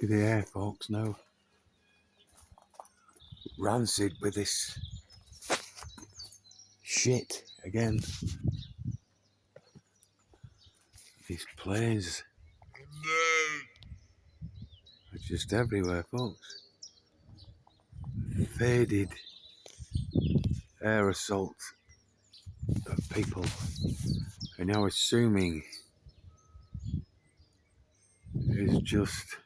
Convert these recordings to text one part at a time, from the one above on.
Look at the air, folks, now. Rancid with this shit again. These planes are just everywhere, folks. Faded air assault of people are now assuming is just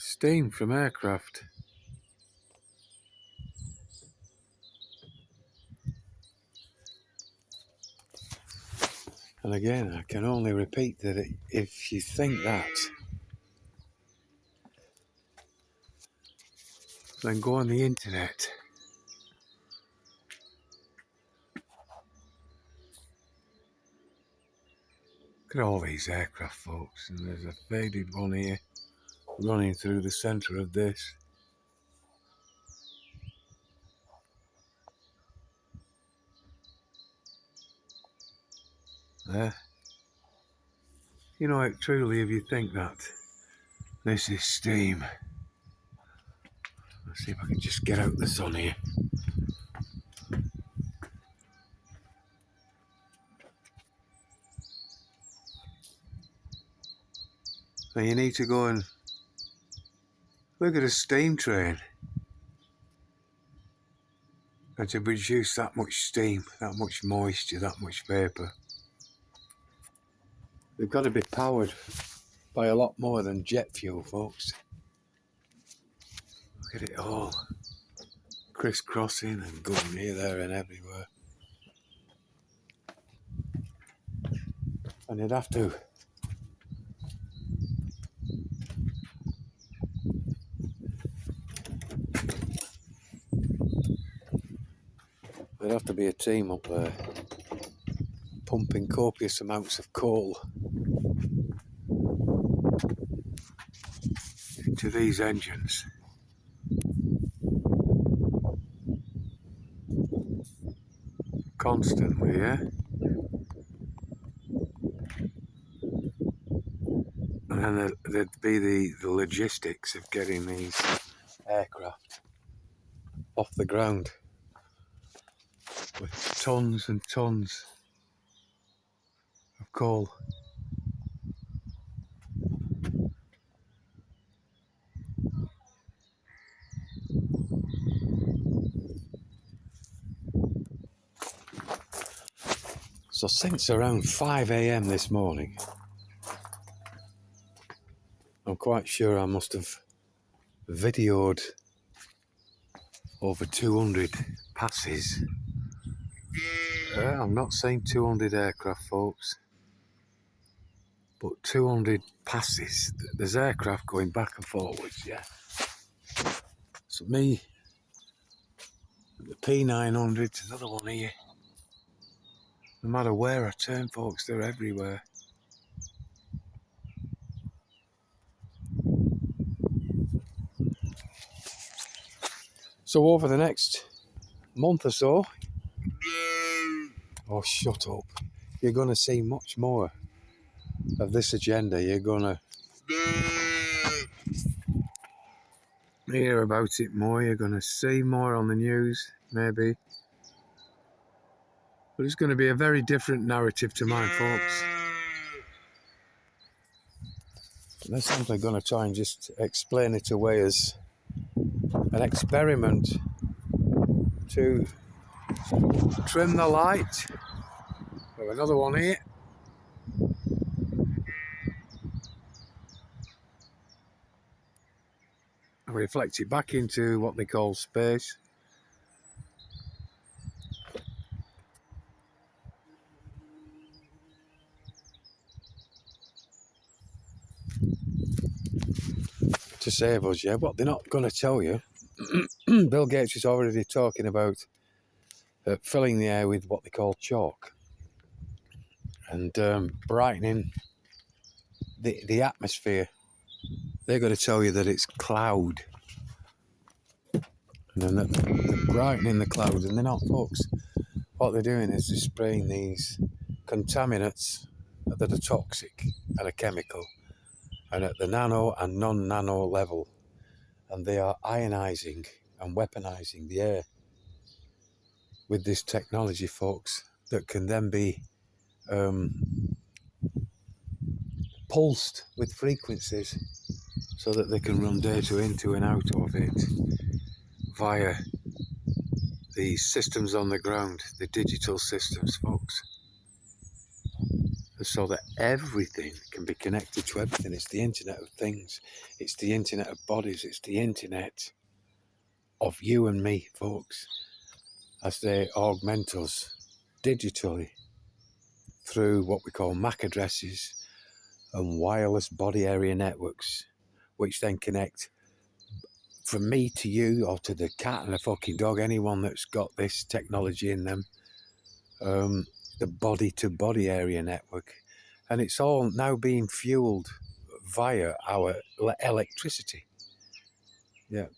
steam from aircraft. And again, I can only repeat that if you think that, then go on the internet. Look at all these aircraft, folks, and there's a faded one here running through the centre of this. There. You know, truly, if you think that this is steam. Let's see if I can just get out the sun here. Now you need to go and look at a steam train. And to produce that much steam, that much moisture, that much vapour, they've got to be powered by a lot more than jet fuel, folks. Look at it all. Crisscrossing and going here, there and everywhere. And they'd have to be a team up there pumping copious amounts of coal into these engines. Constantly, yeah? And then there'd be the logistics of getting these aircraft off the ground with tons and tons of coal. So since around 5 AM this morning, I'm quite sure I must have videoed over 200 passes. I'm not saying 200 aircraft, folks, but 200 passes. There's aircraft going back and forwards, yeah. So me, the P900, another one here. No matter where I turn, folks, they're everywhere. So over the next month or so, oh shut up, you're going to see much more of this agenda. You're going to hear about it more, you're going to see more on the news, maybe. But it's going to be a very different narrative to mine, folks. They're simply going to try and just explain it away as an experiment to trim the light. Oh, another one here. And reflect it back into what they call space. To save us, yeah. What they're not going to tell you, Bill Gates is already talking about filling the air with what they call chalk and brightening the atmosphere. They're going to tell you that it's cloud. And then they're brightening the clouds, and they're not, folks. What they're doing is they're spraying these contaminants that are toxic and are chemical and at the nano and non-nano level, and they are ionizing and weaponizing the air with this technology, folks, that can then be pulsed with frequencies so that they can run data into and out of it via the systems on the ground, the digital systems, folks, so that everything can be connected to everything. It's the internet of things, it's the internet of bodies, it's the internet of you and me, folks, as they augment us digitally through what we call MAC addresses and wireless body area networks, which then connect from me to you, or to the cat and the fucking dog, anyone that's got this technology in them, the body to body area network. And it's all now being fueled via our electricity. Yeah.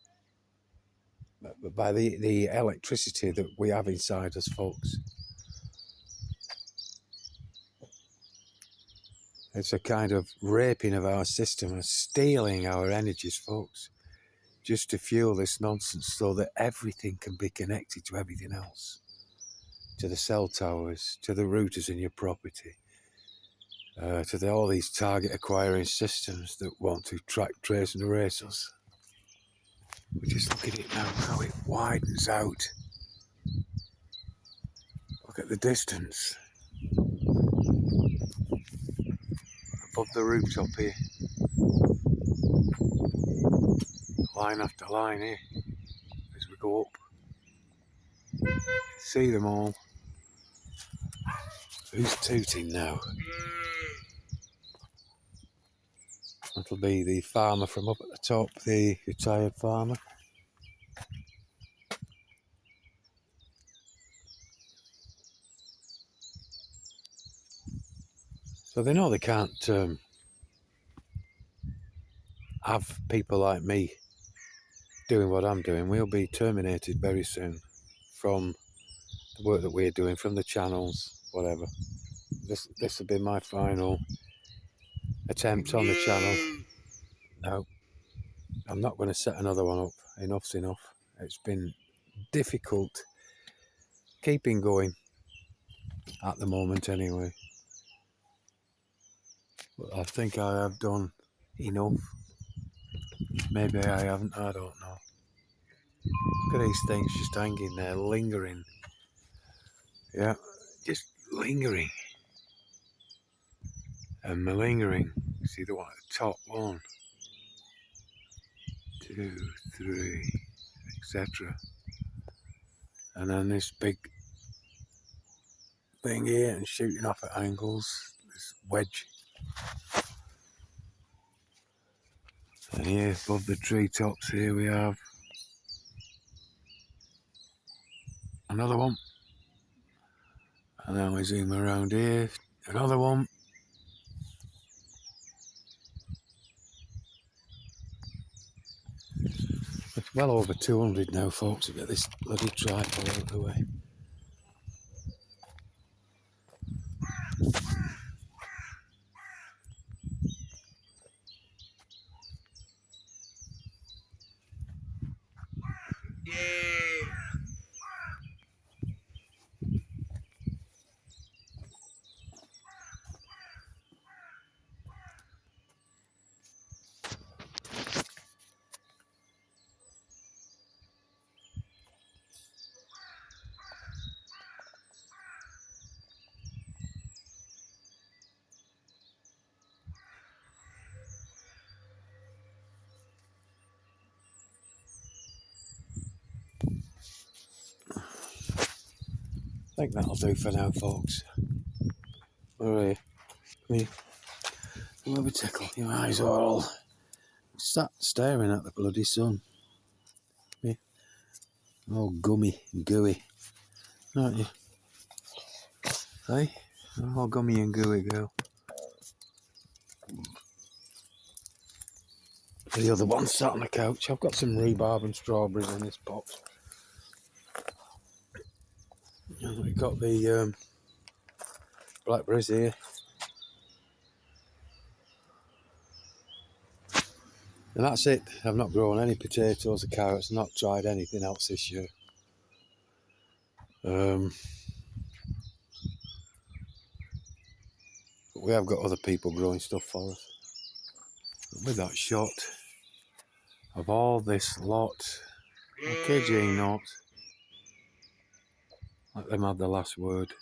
By the electricity that we have inside us, folks. It's a kind of raping of our system and stealing our energies, folks, just to fuel this nonsense so that everything can be connected to everything else, to the cell towers, to the routers in your property, to all these target acquiring systems that want to track, trace and erase us. We just look at it now, how it widens out. Look at the distance above the rooftop here. Line after line here as we go up. See them all. Who's tooting now? That'll be the farmer from up at the top, the retired farmer. So they know they can't have people like me doing what I'm doing. We'll be terminated very soon from the work that we're doing, from the channels, whatever. This will be my final attempt on the channel. No, I'm not going to set another one up. Enough's enough. It's been difficult keeping going at the moment anyway. But I think I have done enough. Maybe I haven't, I don't know. Look at these things just hanging there, lingering. Yeah, just lingering. And malingering. See the one at the top, 1, 2, 3, etc. And then this big thing here and shooting off at angles, this wedge. And here above the treetops here we have another one. And then we zoom around here, another one. It's well over 200 now, folks, to get this bloody tripod out of the way. I think that'll do for now, folks. Alright, me, have a tickle. Your eyes are all sat staring at the bloody sun. Yeah. All gummy, gooey. aren't you? Hey, all gummy and gooey girl. The other one sat on the couch. I've got some rhubarb and strawberries in this box. And we've got the blackberries here. And that's it. I've not grown any potatoes or carrots, not tried anything else this year. But we have got other people growing stuff for us. With that shot of all this lot, KJ notes, let them have the last word.